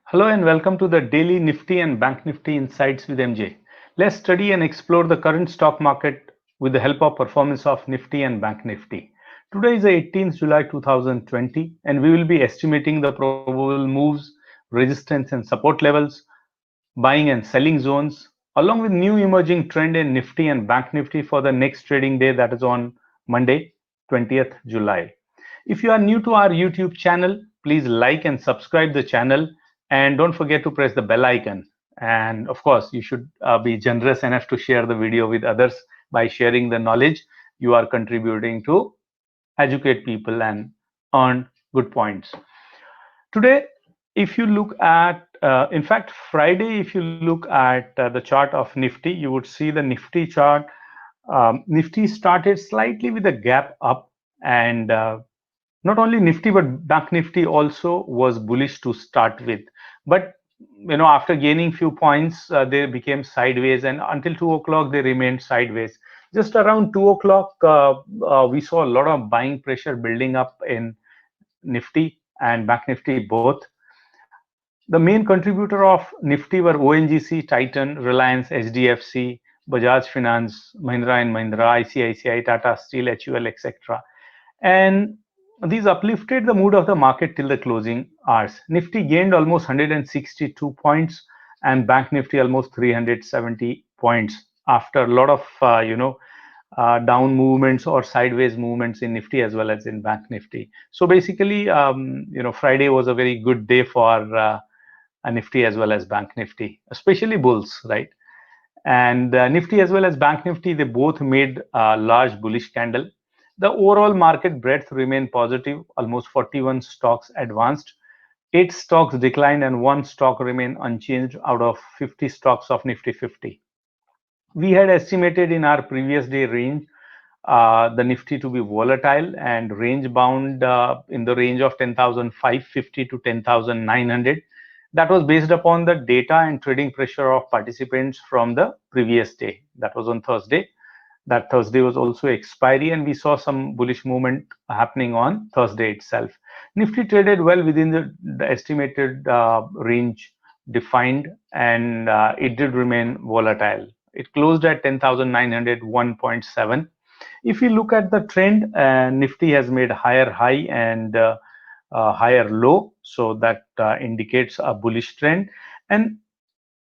Hello and welcome to the daily Nifty and Bank Nifty Insights with MJ. Let's study and explore the current stock market with the help of performance of Nifty and Bank Nifty. Today is the 18th July 2020 and we will be estimating the probable moves, resistance and support levels, buying and selling zones, along with new emerging trend in Nifty and Bank Nifty for the next trading day, that is on Monday, 20th July. If you are new to our YouTube channel, please like and subscribe the channel and don't forget to press the bell icon. And of course, you should be generous enough to share the video with others. By sharing the knowledge, you are contributing to educate people and earn good points. Today, if you look at, in fact, Friday, if you look at the chart of Nifty, you would see the Nifty chart. Nifty started slightly with a gap up, and not only Nifty but Bank Nifty also was bullish to start with. But after gaining few points, they became sideways, and until 2 o'clock they remained sideways. Just around 2 o'clock, we saw a lot of buying pressure building up in Nifty and Bank Nifty both. The main contributor of Nifty were ONGC, Titan, Reliance, HDFC, Bajaj Finance, Mahindra and Mahindra, ICICI, Tata Steel, HUL, etc. And these uplifted the mood of the market till the closing hours. Nifty gained almost 162 points and Bank Nifty almost 370 points after a lot of down movements or sideways movements in Nifty as well as in Bank Nifty. So basically, Friday was a very good day for Nifty as well as Bank Nifty, especially bulls, right? And Nifty as well as Bank Nifty, they both made a large bullish candle. The overall market breadth remained positive. Almost 41 stocks advanced, 8 stocks declined, and 1 stock remained unchanged out of 50 stocks of Nifty 50. We had estimated in our previous day range the Nifty to be volatile and range bound in the range of 10,550 to 10,900. That was based upon the data and trading pressure of participants from the previous day. That was on Thursday. That Thursday was also expiry, and we saw some bullish movement happening on Thursday itself. Nifty traded well within the estimated range defined, and it did remain volatile. It closed at 10,901.7. If you look at the trend, Nifty has made higher high and higher low, so that indicates a bullish trend. And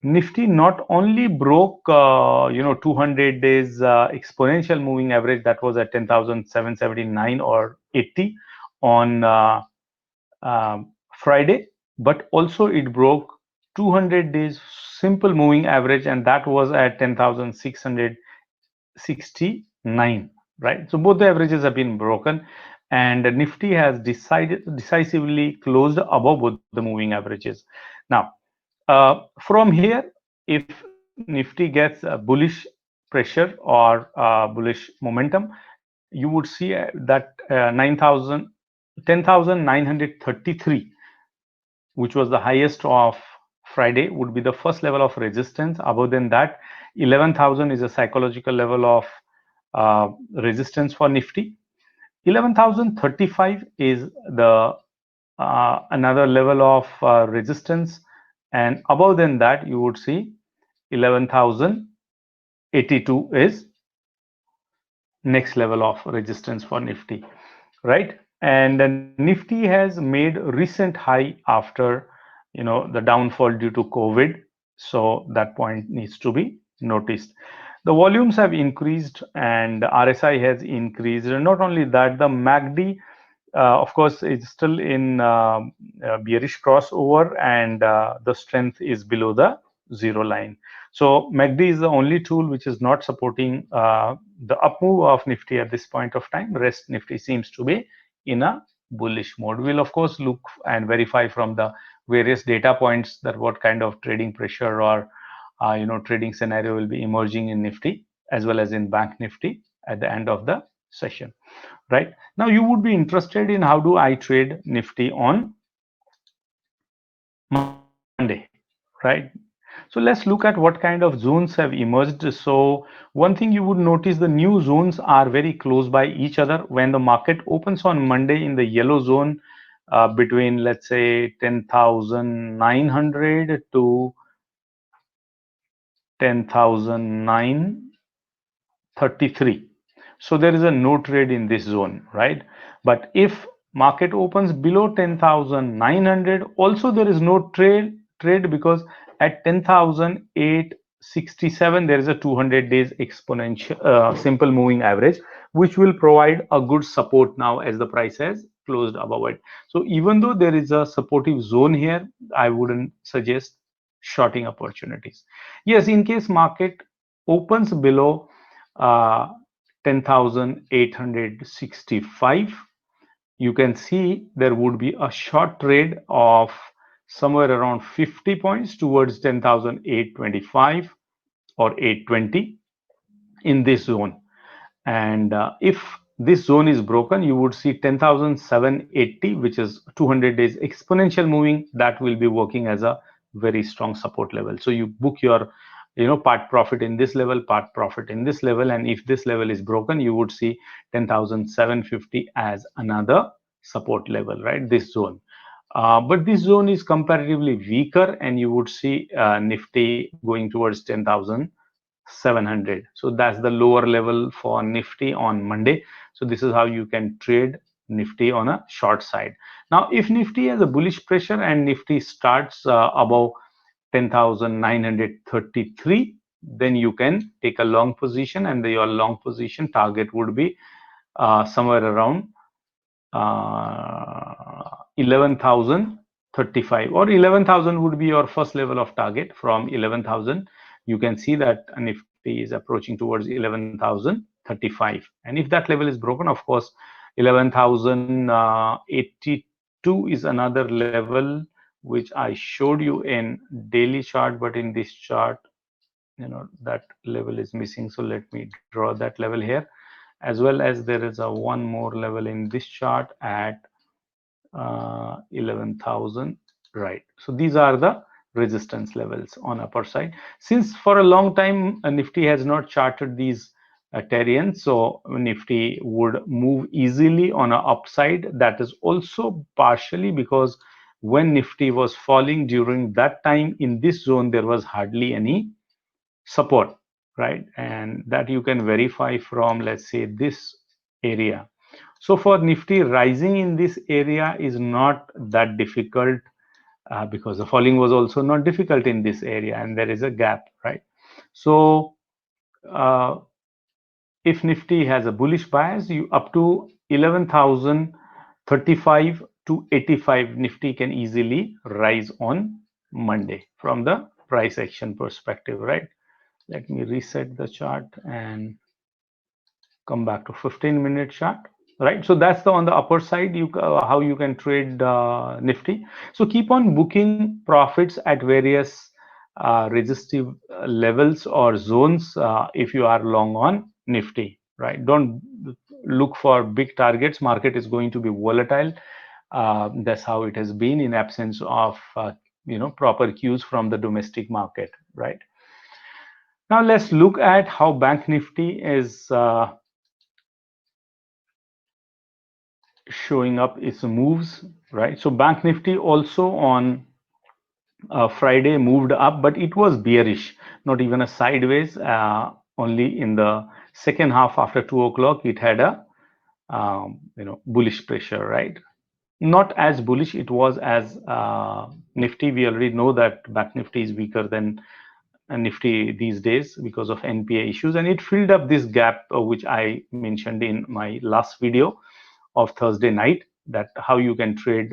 Nifty not only broke 200 days exponential moving average that was at 10,779 or 80 on Friday, but also it broke 200 days simple moving average, and that was at 10,669, right? So both the averages have been broken, and Nifty has decisively closed above both the moving averages. Now, from here, if Nifty gets a bullish pressure or bullish momentum, you would see that 10,933, which was the highest of Friday, would be the first level of resistance. Above than that, 11,000 is a psychological level of resistance for Nifty. 11,035 is the another level of resistance, and above than that you would see 11,082 is next level of resistance for Nifty, right? And Nifty has made recent high after the downfall due to COVID, so that point needs to be noticed. The volumes have increased and RSI has increased. And not only that, the MACD of course is still in bearish crossover, and the strength is below the zero line. So MACD is the only tool which is not supporting the up move of Nifty at this point of time. Rest Nifty seems to be in a bullish mode. We'll of course look and verify from the various data points that what kind of trading pressure or trading scenario will be emerging in Nifty as well as in Bank Nifty at the end of the session. Right now, you would be interested in how do I trade Nifty on Monday, right? So let's look at what kind of zones have emerged. So one thing you would notice, the new zones are very close by each other. When the market opens on Monday in the yellow zone, between, let's say, 10,900 to 10,933. So there is a no trade in this zone, right? But if market opens below 10,900, also there is no trade because at 10,867 there is a 200 days exponential simple moving average, which will provide a good support now as the price has closed above it. So even though there is a supportive zone here, I wouldn't suggest shorting opportunities. Yes, in case market opens below uh, 10,865, you can see there would be a short trade of somewhere around 50 points towards 10,825 or 820 in this zone. And if this zone is broken, you would see 10,780, which is 200 days exponential moving. That will be working as a very strong support level. So you book your part profit in this level, part profit in this level, and if this level is broken, you would see 10,750 as another support level, right? This zone. But this zone is comparatively weaker, and you would see Nifty going towards 10,700. So that's the lower level for Nifty on Monday. So this is how you can trade Nifty on a short side. Now, if Nifty has a bullish pressure and Nifty starts above 10,933, then you can take a long position, and your long position target would be somewhere around 11,035, or 11,000 would be your first level of target. From 11,000, you can see that Nifty is approaching towards 11,035, and if that level is broken, of course 11,082 is another level which I showed you in daily chart, but in this chart that level is missing. So let me draw that level here, as well as there is a one more level in this chart at 11,000, right? So these are the resistance levels on upper side. Since for a long time Nifty has not charted these terrains, so Nifty would move easily on a upside. That is also partially because when Nifty was falling during that time in this zone, there was hardly any support, right? And that you can verify from, let's say, this area. So for Nifty, rising in this area is not that difficult because the falling was also not difficult in this area, and there is a gap, right? So uh, if Nifty has a bullish bias, you up to 11,035 to 85, Nifty can easily rise on Monday from the price action perspective, right? Let me reset the chart and come back to 15-minute chart, right? So that's on the upper side, how you can trade Nifty. So keep on booking profits at various resistive levels or zones if you are long on Nifty, right? Don't look for big targets. Market is going to be volatile. That's how it has been in absence of proper cues from the domestic market, right? Now let's look at how Bank Nifty is showing up its moves, right? So Bank Nifty also on Friday moved up, but it was bearish, not even a sideways. Only in the second half after 2 o'clock, it had a bullish pressure, right? Not as bullish it was as Nifty. We already know that Bank Nifty is weaker than Nifty these days because of NPA issues, and it filled up this gap which I mentioned in my last video of Thursday night, that how you can trade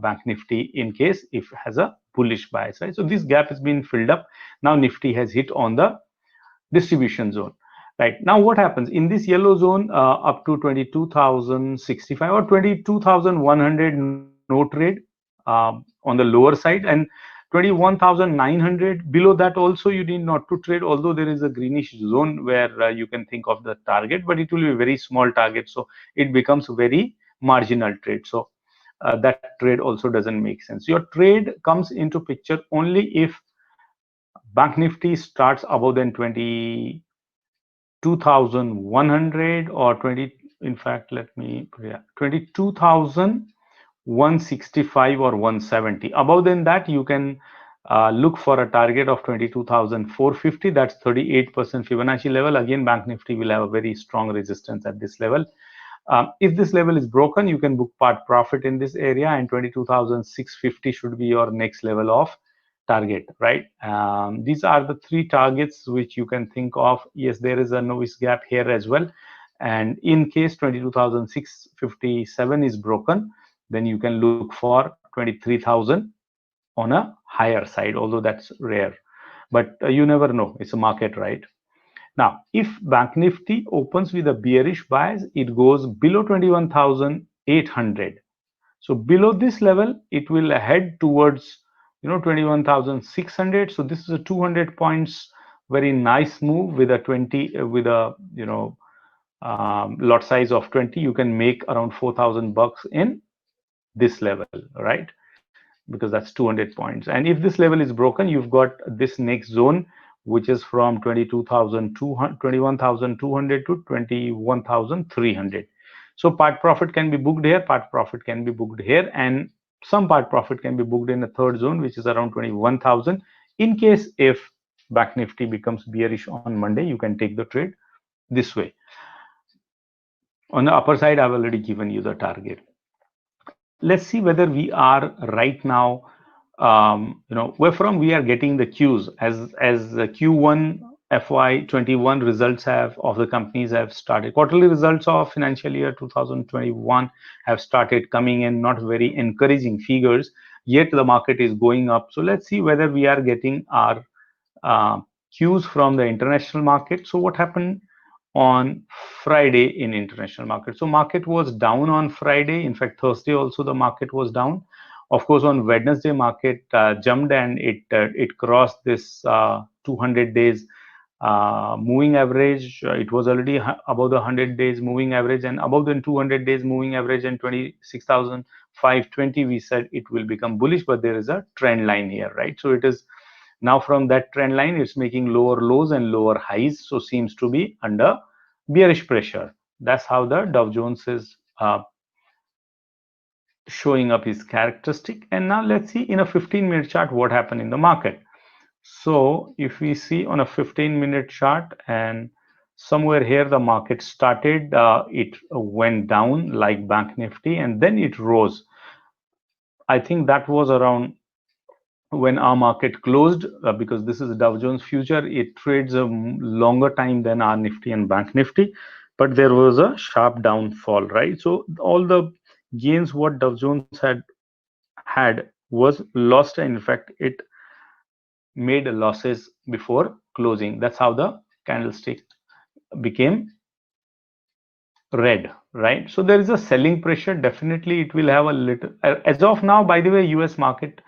Bank Nifty in case if it has a bullish bias, right? So this gap has been filled up. Now Nifty has hit on the distribution zone. Right now, what happens in this yellow zone up to 22,065 or 22,100, no trade on the lower side, and 21,900 below that also you need not to trade, although there is a greenish zone where you can think of the target, but it will be a very small target, so it becomes very marginal trade. So that trade also doesn't make sense. Your trade comes into picture only if Bank Nifty starts above than 22,100 or 20. In fact, let me 22,100 165 or 170. Above than that, you can look for a target of 22,450. That's 38% Fibonacci level. Again, Bank Nifty will have a very strong resistance at this level. If this level is broken, you can book part profit in this area, and 22,650 should be your next level of target, right? These are the three targets which you can think of. Yes, there is a novice gap here as well. And in case 22,657 is broken, then you can look for 23,000 on a higher side, although that's rare. But you never know. It's a market, right? Now, if Bank Nifty opens with a bearish bias, it goes below 21,800. So below this level, it will head towards 21,600. So this is a 200 points, very nice move with a 20 with a lot size of 20. You can make around 4,000 bucks in this level, right? Because that's 200 points. And if this level is broken, you've got this next zone, which is from 21,200 to 21,300. So part profit can be booked here, part profit can be booked here, and some part profit can be booked in the third zone, which is around 21,000. In case if Bank Nifty becomes bearish on Monday, you can take the trade this way. On the upper side, I've already given you the target. Let's see whether we are right now, where from we are getting the cues as the Q1 FY21 results of the companies have started. Quarterly results of financial year 2021 have started coming in, not very encouraging figures, yet the market is going up. So let's see whether we are getting our cues from the international market. So what happened on Friday in international market? So market was down on Friday. In fact, Thursday also the market was down. Of course, on Wednesday market jumped, and it crossed this 200 days moving average. It was already above the 100 days moving average and above the 200 days moving average, and 26,520. We said it will become bullish, but there is a trend line here, right? So it is now from that trend line, it's making lower lows and lower highs, so seems to be under bearish pressure. That's how the Dow Jones is showing up his characteristic. And now let's see in a 15-minute chart what happened in the market. So if we see on a 15-minute chart, and somewhere here the market started, it went down like Bank Nifty, and then it rose. I think that was around when our market closed, because this is a Dow Jones future, it trades a longer time than our Nifty and Bank Nifty, but there was a sharp downfall, right? So all the gains what Dow Jones had was lost, and in fact it made losses before closing. That's how the candlestick became red, right? So there is a selling pressure. Definitely it will have a little, as of now, by the way, US market,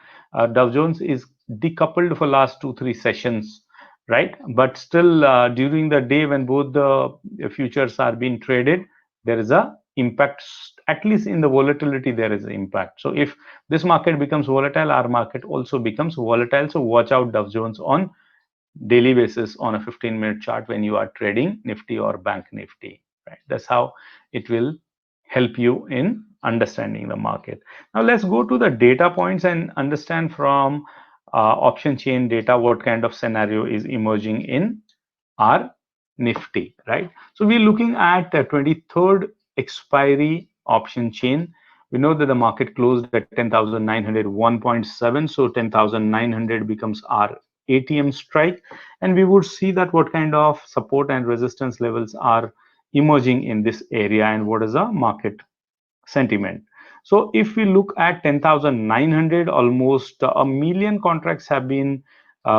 Dow Jones is decoupled for last 2-3 sessions, right? But still during the day when both the futures are being traded, there is a impact. At least in the volatility there is an impact. So if this market becomes volatile, our market also becomes volatile. So watch out Dow Jones on daily basis on a 15-minute chart when you are trading Nifty or Bank Nifty, right? That's how it will help you in understanding the market. Now let's go to the data points and understand from option chain data what kind of scenario is emerging in our Nifty, right? So we're looking at the 23rd expiry option chain. We know that the market closed at 10,901.7, so 10,900 becomes our ATM strike, and we would see that what kind of support and resistance levels are emerging in this area and what is the market sentiment. So if we look at 10,900, almost a million contracts have been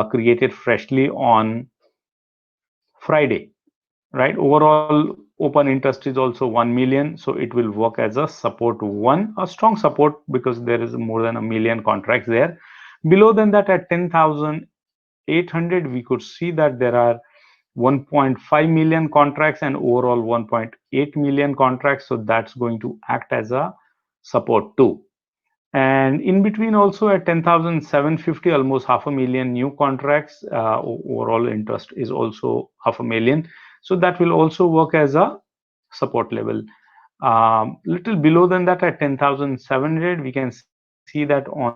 created freshly on Friday, right? Overall open interest is also 1 million, so it will work as a support one, a strong support, because there is more than a million contracts there. Below than that, at 10,800, we could see that there are 1.5 million contracts and overall 1.8 million contracts, so that's going to act as a support too. And in between also at 10,750, almost 500,000 new contracts. Overall interest is also 500,000, so that will also work as a support level. Little below than that at 10,700, we can see that on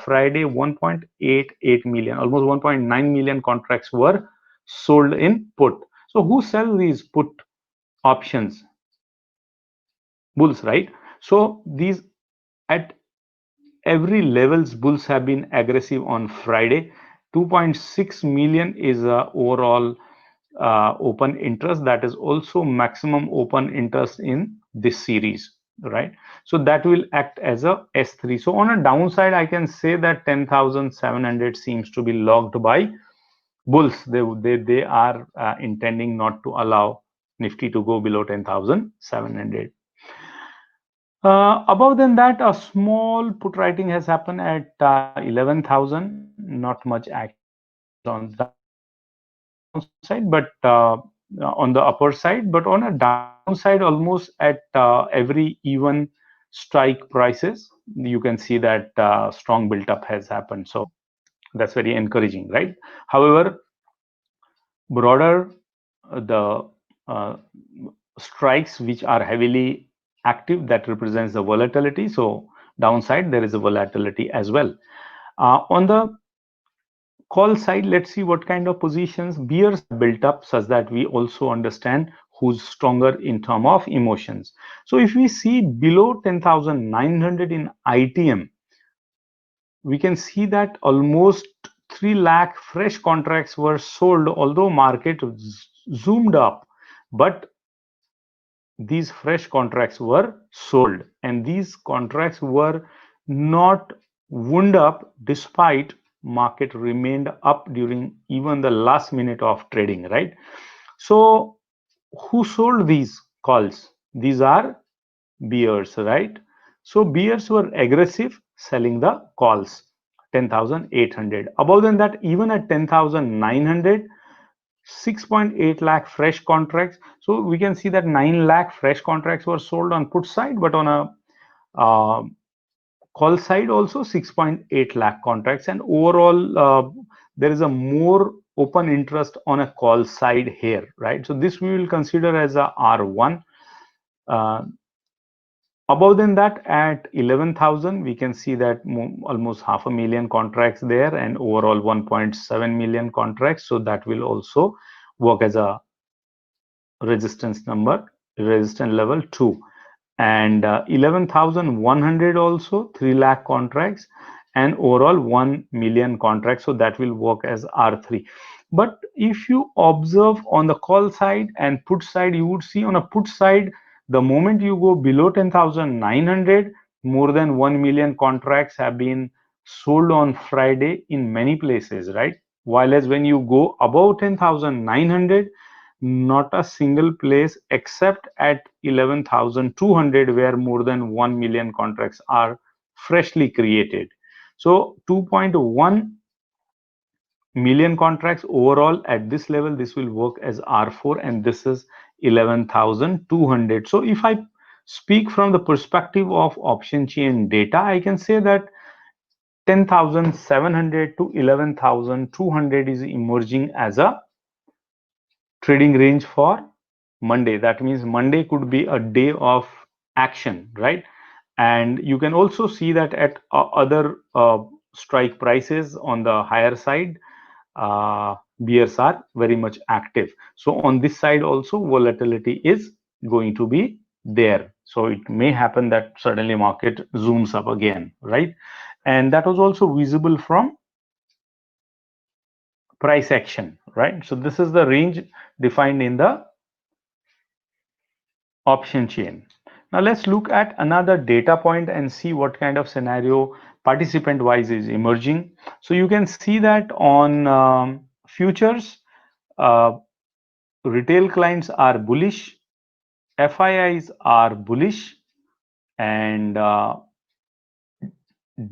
Friday 1.88 million, almost 1.9 million contracts were sold in put. So who sell these put options? Bulls, right? So these at every levels bulls have been aggressive on Friday. 2.6 million is overall open interest. That is also maximum open interest in this series, right? So that will act as a S3. So on a downside, I can say that 10,700 seems to be locked by bulls. They are intending not to allow Nifty to go below 10,700. Above than that, a small put writing has happened at 11,000. Not much action on the downside, but on the upper side, but on a downside, almost at every even strike prices, you can see that strong build up has happened. So that's very encouraging, right? However, broader the uh, strikes which are heavily active, that represents the volatility. So downside, there is a volatility as well. On the call side, let's see what kind of positions bears built up, such that we also understand who's stronger in terms of emotions. So if we see below 10,900 in ITM, we can see that almost 3 lakh fresh contracts were sold, although market zoomed up, but these fresh contracts were sold, and these contracts were not wound up despite market remained up during even the last minute of trading, right? So who sold these calls? These are bears, right? So bears were aggressive selling the calls. 10,800. Above than that, even at 10,900, 6.8 lakh fresh contracts. So we can see that 9 lakh fresh contracts were sold on put side, but on a uh, call side also 6.8 lakh contracts. And overall, there is a more open interest on a call side here, right? So this we will consider as a R1. Uh, Above than that, at 11,000, we can see that almost 500,000 contracts there, and overall 1.7 million contracts. So that will also work as a resistance number, resistance level 2. And 11,100 also 3 lakh contracts, and overall 1 million contracts. So that will work as R3. But if you observe on the call side and put side, you would see on a put side, the moment you go below 10,900, more than 1 million contracts have been sold on Friday in many places, right? While as when you go above 10,900, not a single place except at 11,200, where more than 1 million contracts are freshly created. So 2.1 million contracts overall at this level. This will work as R4, and this is 11,200. So if I speak from the perspective of option chain data, I can say that 10,700 to 11,200 is emerging as a trading range for Monday. That means Monday could be a day of action, right? And you can also see that at other strike prices on the higher side, bears are very much active. So on this side also, volatility is going to be there. So it may happen that suddenly market zooms up again, right? And that was also visible from price action, right? So this is the range defined in the option chain. Now let's look at another data point and see what kind of scenario participant wise is emerging. So you can see that on futures, uh, retail clients are bullish, FIIs are bullish, and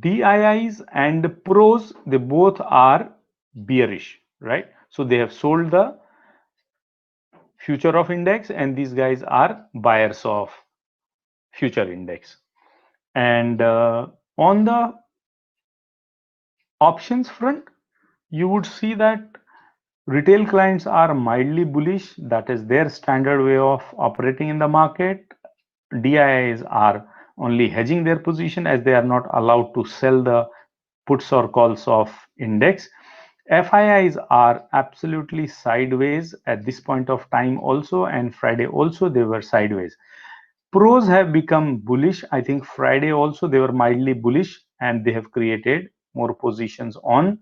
DIIs and pros, they both are bearish, right? So they have sold the future of index, and these guys are buyers of future index. And on the options front, you would see that retail clients are mildly bullish. That is their standard way of operating in the market. DIIs are only hedging their position as they are not allowed to sell the puts or calls of index. FIIs are absolutely sideways at this point of time also, and Friday also they were sideways. Pros have become bullish. I think Friday also they were mildly bullish and they have created more positions on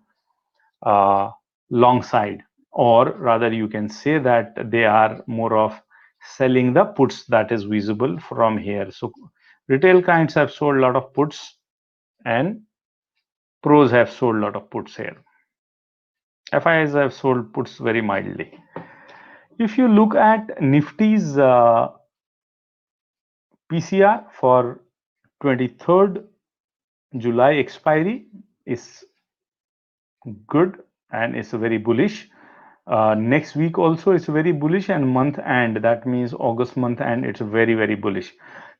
uh, long side, or rather you can say that they are more of selling the puts that is visible from here. So retail clients have sold a lot of puts and pros have sold a lot of puts here. FIs have sold puts very mildly. If you look at Nifty's PCR for 23rd July expiry is good and it's very bullish. Next week also it's very bullish, and month end, that means August month end, it's very bullish.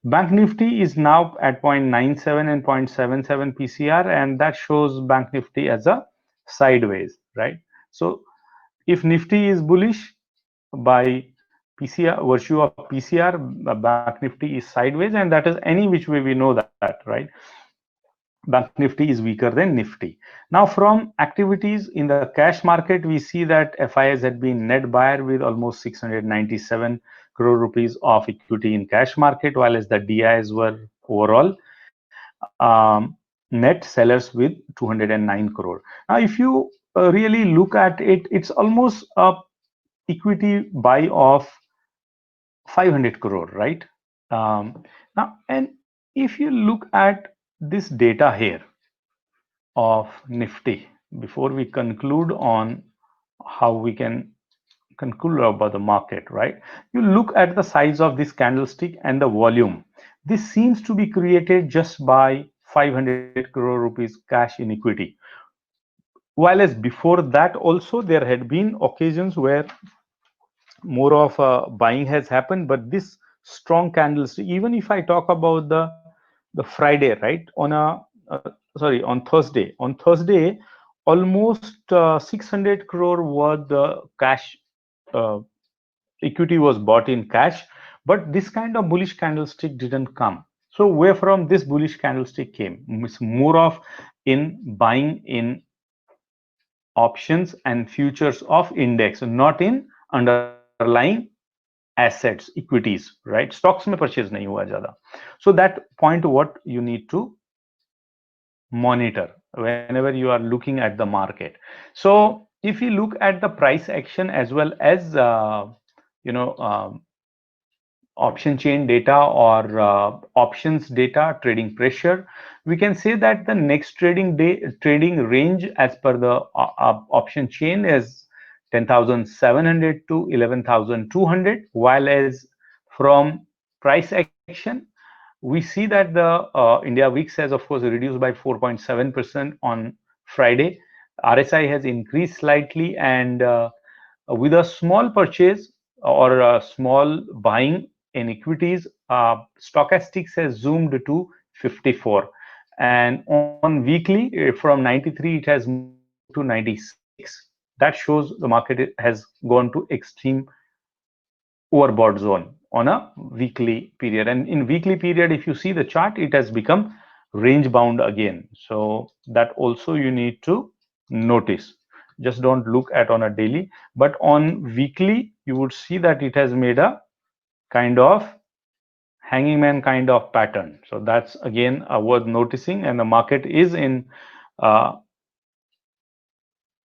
Bank Nifty is now at 0.97 and 0.77 PCR, and that shows Bank Nifty as a sideways, right? So if Nifty is bullish by PCR, virtue of PCR, Bank Nifty is sideways, and that is any which way we know that, right? Bank Nifty is weaker than Nifty. Now, from activities in the cash market, we see that FIs had been net buyer with almost 697 crore rupees of equity in cash market, while as the DIs were overall net sellers with 209 crore. Now, if you really look at it, it's almost a equity buy of 500 crore, right? Now, and if you look at this data here of Nifty, before we conclude on how we can conclude about the market, right? You look at the size of this candlestick and the volume. This seems to be created just by 500 crore rupees cash in equity. While as before that also there had been occasions where more of buying has happened, but this strong candlestick, even if I talk about the Friday, right, on a sorry, on Thursday almost 600 crore worth the cash uh, equity was bought in cash, but this kind of bullish candlestick didn't come. So where from this bullish candlestick came? It's more of in buying in options and futures of index, not in underlying assets, equities, right? Stocks में purchase नहीं हुआ ज़्यादा. So that point what you need to monitor whenever you are looking at the market. So if you look at the price action as well as you know option chain data or options data, trading pressure, we can say that the next trading range as per the option chain is 10,700 to 11,200, while as from price action we see that the India VIX has of course reduced by 4.7% on Friday. RSI has increased slightly, and with a small purchase or a small buying in equities, stochastics has zoomed to 54, and on weekly from 93 it has moved to 96. That shows the market has gone to extreme overbought zone on a weekly period, and in weekly period if you see the chart, it has become range bound again. So that also you need to notice. Just don't look at on a daily, but on weekly you would see that it has made a kind of hanging man kind of pattern. So that's again worth noticing, and the market is in uh,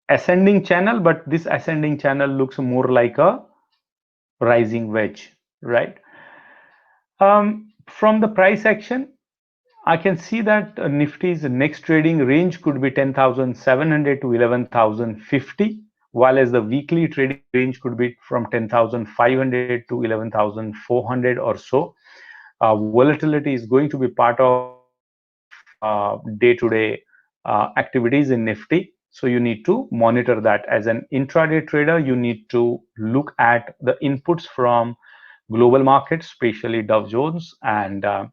ascending channel, but this ascending channel looks more like a rising wedge, right? From the price action, I can see that Nifty's next trading range could be 10,700 to 11,050, while as the weekly trading range could be from 10,500 to 11,400 or so. Volatility is going to be part of day-to-day activities in Nifty. So you need to monitor that. As an intraday trader, you need to look at the inputs from global markets, especially Dow Jones, and Q1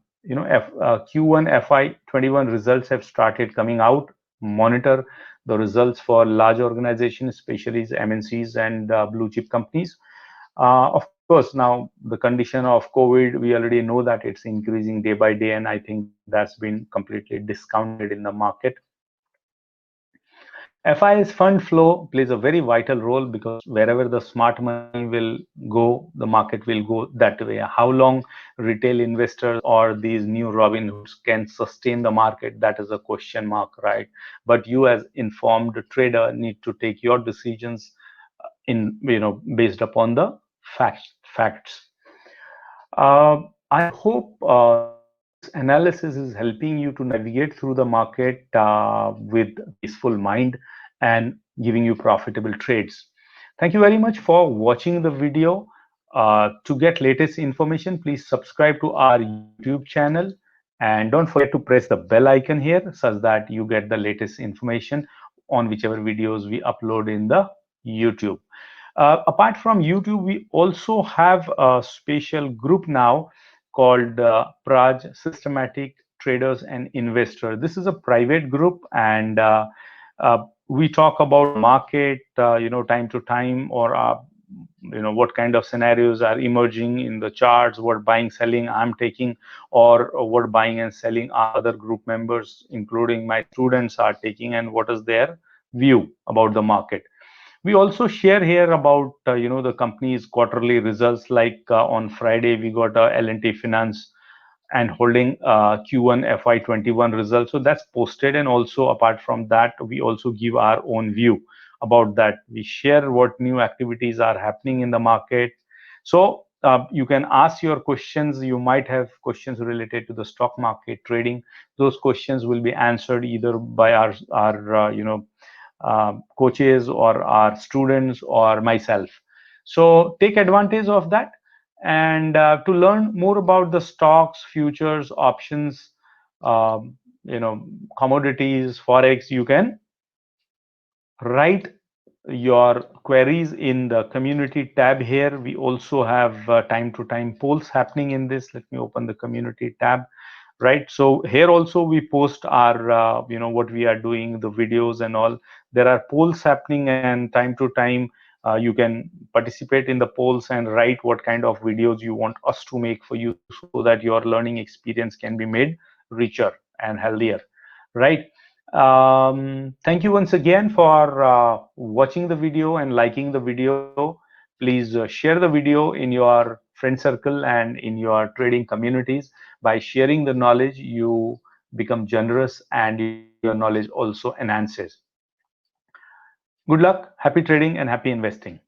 FY21 results have started coming out. Monitor the results for large organizations, especially MNCs and blue chip companies. Of course, course, now the condition of COVID, we already know that it's increasing day by day, and I think that's been completely discounted in the market. FI's fund flow plays a very vital role because wherever the smart money will go, the market will go that way. How long retail investors or these new Robin Hoods can sustain the market, that is a question mark, right? But you as informed trader need to take your decisions in, based upon the facts. I hope this analysis is helping you to navigate through the market with peaceful mind and giving you profitable trades. Thank you very much for watching the video. To get latest information, please subscribe to our YouTube channel and don't forget to press the bell icon here such that you get the latest information on whichever videos we upload in the YouTube. Apart from YouTube, we also have a special group now called Praj Systematic Traders and Investors. This is a private group, and we talk about market, time to time, or what kind of scenarios are emerging in the charts, what buying, selling I'm taking, or what buying and selling other group members, including my students, are taking, and what is their view about the market. We also share here about the company's quarterly results. Like on Friday, we got L&T Finance and Holding Q1 FY21 results. So that's posted, and also apart from that, we also give our own view about that. We share what new activities are happening in the market. So you can ask your questions. You might have questions related to the stock market trading. Those questions will be answered either by our coaches or our students or myself. So take advantage of that. And to learn more about the stocks, futures, options, commodities, forex, you can write your queries in the community tab here. We also have time to time polls happening in this. Let me open the community tab. Right, so here also we post our what we are doing, the videos and all. There are polls happening, and time to time you can participate in the polls and write what kind of videos you want us to make for you, so that your learning experience can be made richer and healthier. Right, thank you once again for watching the video and liking the video. Please share the video in your friend circle and in your trading communities. By sharing the knowledge, you become generous and your knowledge also enhances. Good luck, happy trading, and happy investing.